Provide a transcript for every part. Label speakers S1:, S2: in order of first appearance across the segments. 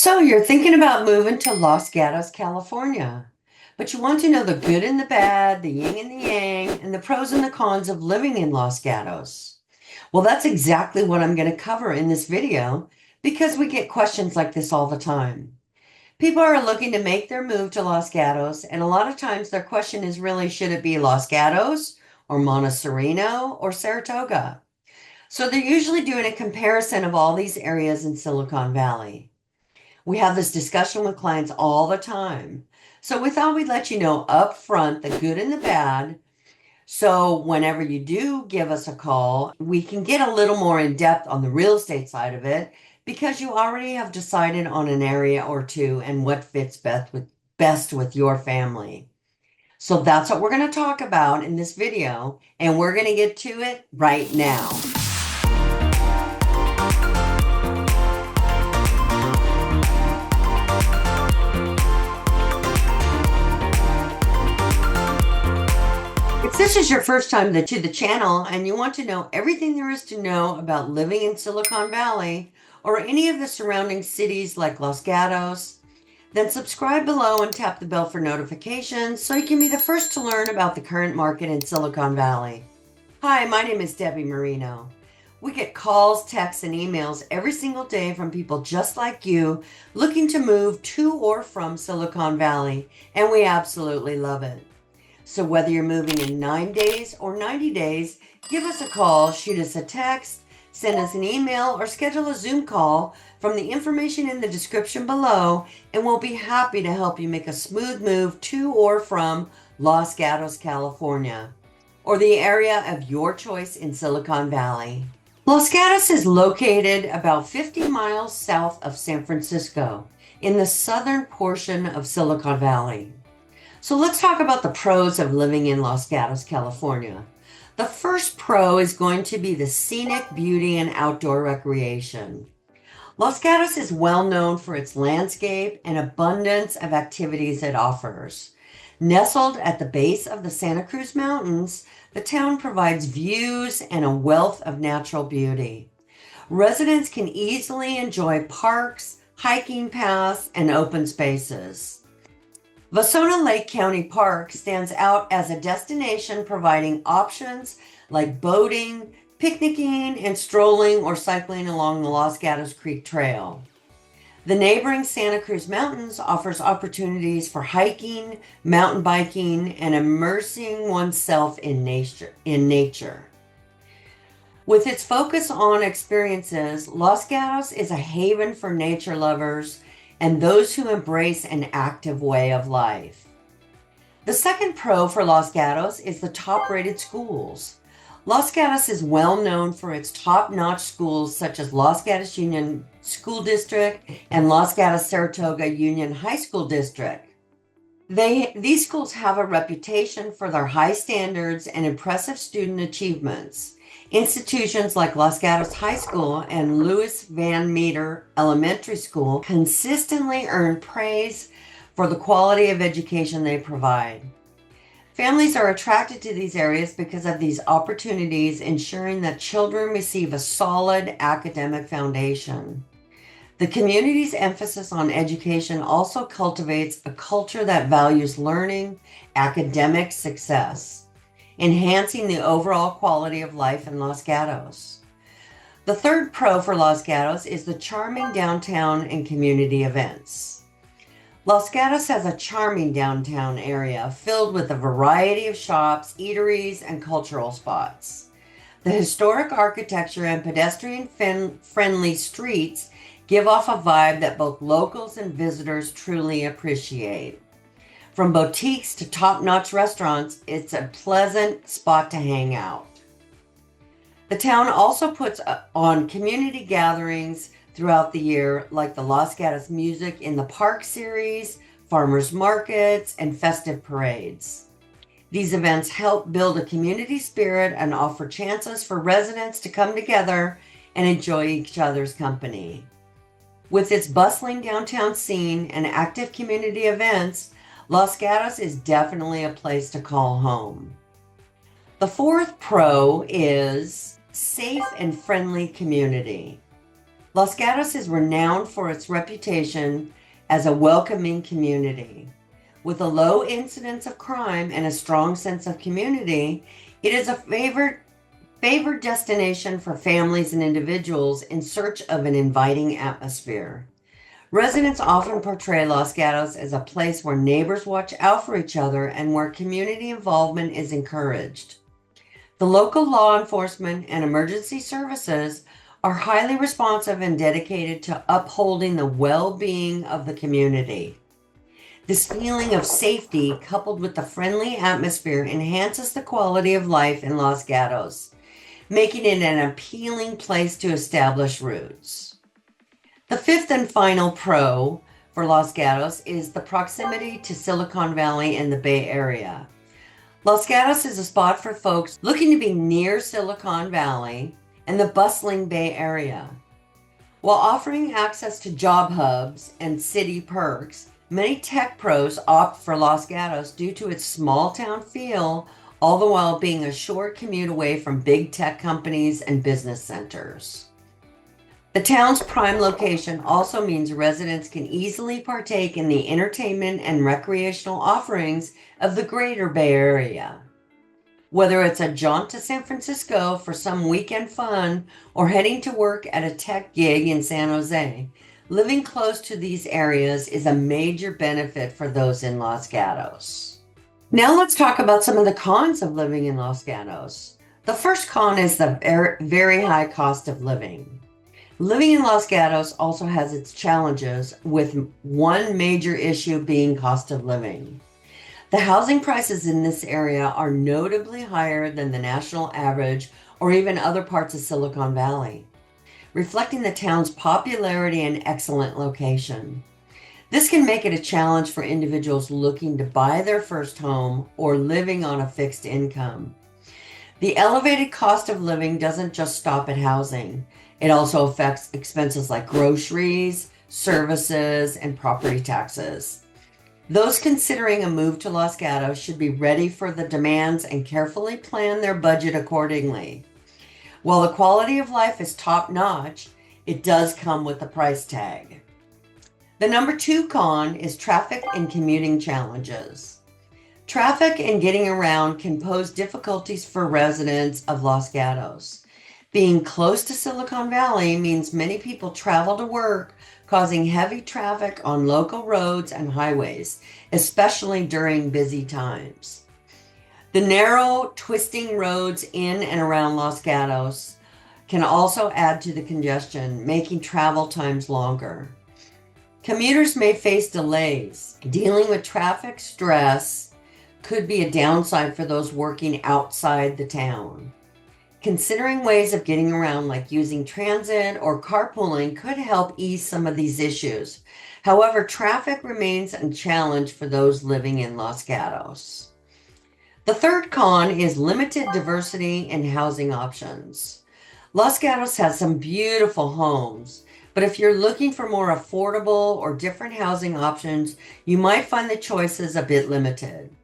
S1: So you're thinking about moving to Los Gatos, California, but you want to know the good and the bad, the yin and the yang, and the pros and the cons of living in Los Gatos. Well, that's exactly what I'm going to cover in this video because we get questions like this all the time. People are looking to make their move to Los Gatos, and a lot of times their question is really, should it be Los Gatos or Montserrino or Saratoga? So they're usually doing a comparison of all these areas in Silicon Valley. We have this discussion with clients all the time. So we thought we'd let you know up front the good and the bad. So whenever you do give us a call, we can get a little more in depth on the real estate side of it because you already have decided on an area or two and what fits best with your family. So that's what we're going to talk about in this video, and we're going to get to it right now. If this is your first time to the channel and you want to know everything there is to know about living in Silicon Valley or any of the surrounding cities like Los Gatos, then subscribe below and tap the bell for notifications so you can be the first to learn about the current market in Silicon Valley. Hi, my name is Debbie Marino. We get calls, texts, and emails every single day from people just like you looking to move to or from Silicon Valley, and we absolutely love it. So whether you're moving in 9 days or 90 days, give us a call, shoot us a text, send us an email, or schedule a Zoom call from the information in the description below, and we'll be happy to help you make a smooth move to or from Los Gatos, California, or the area of your choice in Silicon Valley. Los Gatos is located about 50 miles south of San Francisco in the southern portion of Silicon Valley. So let's talk about the pros of living in Los Gatos, California. The first pro is going to be the scenic beauty and outdoor recreation. Los Gatos is well known for its landscape and abundance of activities it offers. Nestled at the base of the Santa Cruz Mountains, the town provides views and a wealth of natural beauty. Residents can easily enjoy parks, hiking paths, and open spaces. Vasona Lake County Park stands out as a destination providing options like boating, picnicking, and strolling or cycling along the Los Gatos Creek Trail. The neighboring Santa Cruz Mountains offers opportunities for hiking, mountain biking, and immersing oneself in nature. With its focus on experiences, Los Gatos is a haven for nature lovers and those who embrace an active way of life. The second pro for Los Gatos is the top-rated schools. Los Gatos is well known for its top-notch schools such as Los Gatos Union School District and Los Gatos Saratoga Union High School District. These schools have a reputation for their high standards and impressive student achievements. Institutions like Los Gatos High School and Louis Van Meter Elementary School consistently earn praise for the quality of education they provide. Families are attracted to these areas because of these opportunities, ensuring that children receive a solid academic foundation. The community's emphasis on education also cultivates a culture that values learning, academic success, enhancing the overall quality of life in Los Gatos. The third pro for Los Gatos is the charming downtown and community events. Los Gatos has a charming downtown area filled with a variety of shops, eateries, and cultural spots. The historic architecture and pedestrian-friendly streets give off a vibe that both locals and visitors truly appreciate. From boutiques to top-notch restaurants, it's a pleasant spot to hang out. The town also puts on community gatherings throughout the year, like the Los Gatos Music in the Park series, farmers markets, and festive parades. These events help build a community spirit and offer chances for residents to come together and enjoy each other's company. With its bustling downtown scene and active community events, Los Gatos is definitely a place to call home. The fourth pro is safe and friendly community. Los Gatos is renowned for its reputation as a welcoming community. With a low incidence of crime and a strong sense of community, it is a favored destination for families and individuals in search of an inviting atmosphere. Residents often portray Los Gatos as a place where neighbors watch out for each other and where community involvement is encouraged. The local law enforcement and emergency services are highly responsive and dedicated to upholding the well-being of the community. This feeling of safety, coupled with the friendly atmosphere, enhances the quality of life in Los Gatos, making it an appealing place to establish roots. The fifth and final pro for Los Gatos is the proximity to Silicon Valley and the Bay Area. Los Gatos is a spot for folks looking to be near Silicon Valley and the bustling Bay Area. While offering access to job hubs and city perks, many tech pros opt for Los Gatos due to its small town feel, all the while being a short commute away from big tech companies and business centers. The town's prime location also means residents can easily partake in the entertainment and recreational offerings of the greater Bay Area. Whether it's a jaunt to San Francisco for some weekend fun or heading to work at a tech gig in San Jose, living close to these areas is a major benefit for those in Los Gatos. Now let's talk about some of the cons of living in Los Gatos. The first con is the very high cost of living. Living in Los Gatos also has its challenges, with one major issue being cost of living. The housing prices in this area are notably higher than the national average or even other parts of Silicon Valley, reflecting the town's popularity and excellent location. This can make it a challenge for individuals looking to buy their first home or living on a fixed income. The elevated cost of living doesn't just stop at housing. It also affects expenses like groceries, services, and property taxes. Those considering a move to Los Gatos should be ready for the demands and carefully plan their budget accordingly. While the quality of life is top-notch, it does come with a price tag. The number 2 con is traffic and commuting challenges. Traffic and getting around can pose difficulties for residents of Los Gatos. Being close to Silicon Valley means many people travel to work, causing heavy traffic on local roads and highways, especially during busy times. The narrow, twisting roads in and around Los Gatos can also add to the congestion, making travel times longer. Commuters may face delays. Dealing with traffic stress could be a downside for those working outside the town. Considering ways of getting around, like using transit or carpooling, could help ease some of these issues. However, traffic remains a challenge for those living in Los Gatos. The third con is limited diversity in housing options. Los Gatos has some beautiful homes, but if you're looking for more affordable or different housing options, you might find the choices a bit limited.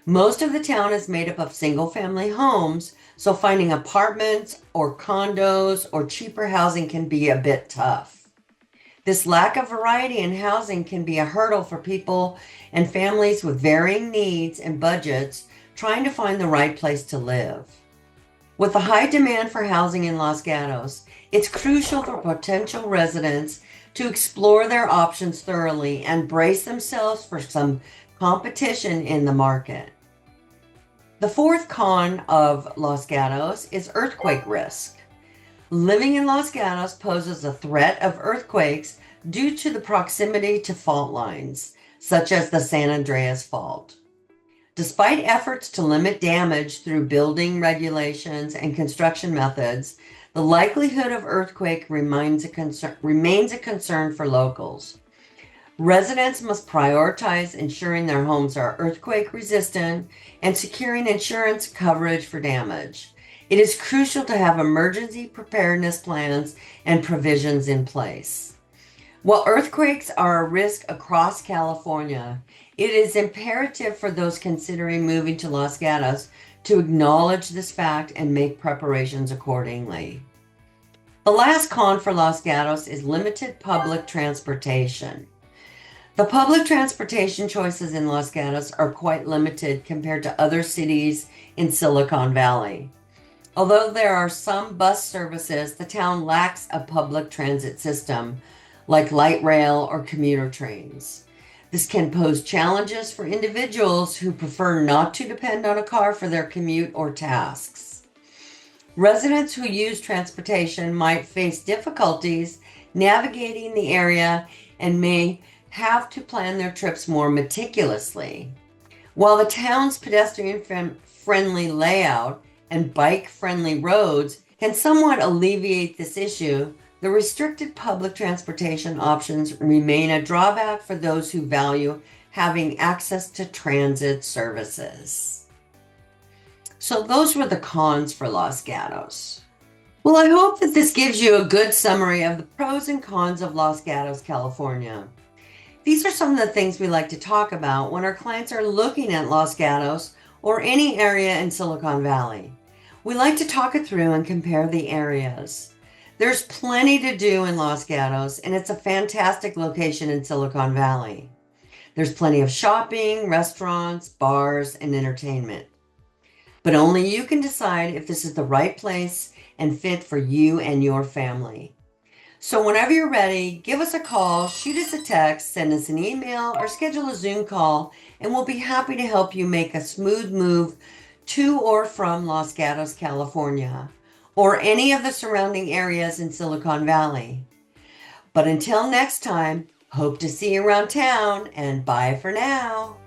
S1: Most of the town is made up of single-family homes, so finding apartments or condos or cheaper housing can be a bit tough. This lack of variety in housing can be a hurdle for people and families with varying needs and budgets trying to find the right place to live. With the high demand for housing in Los Gatos, it's crucial for potential residents to explore their options thoroughly and brace themselves for some competition in the market. The fourth con of Los Gatos is earthquake risk. Living in Los Gatos poses a threat of earthquakes due to the proximity to fault lines, such as the San Andreas Fault. Despite efforts to limit damage through building regulations and construction methods, the likelihood of earthquake remains a concern for locals. Residents must prioritize ensuring their homes are earthquake resistant and securing insurance coverage for damage. It is crucial to have emergency preparedness plans and provisions in place. While earthquakes are a risk across California, it is imperative for those considering moving to Los Gatos to acknowledge this fact and make preparations accordingly. The last con for Los Gatos is limited public transportation. The public transportation choices in Los Gatos are quite limited compared to other cities in Silicon Valley. Although there are some bus services, the town lacks a public transit system like light rail or commuter trains. This can pose challenges for individuals who prefer not to depend on a car for their commute or tasks. Residents who use transportation might face difficulties navigating the area and may have to plan their trips more meticulously. While the town's pedestrian-friendly layout and bike-friendly roads can somewhat alleviate this issue, the restricted public transportation options remain a drawback for those who value having access to transit services. So those were the cons for Los Gatos. Well, I hope that this gives you a good summary of the pros and cons of Los Gatos, California. These are some of the things we like to talk about when our clients are looking at Los Gatos or any area in Silicon Valley. We like to talk it through and compare the areas. There's plenty to do in Los Gatos, and it's a fantastic location in Silicon Valley. There's plenty of shopping, restaurants, bars, and entertainment. But only you can decide if this is the right place and fit for you and your family. So whenever you're ready, give us a call, shoot us a text, send us an email, or schedule a Zoom call, and we'll be happy to help you make a smooth move to or from Los Gatos, California, or any of the surrounding areas in Silicon Valley. But until next time, hope to see you around town, and bye for now.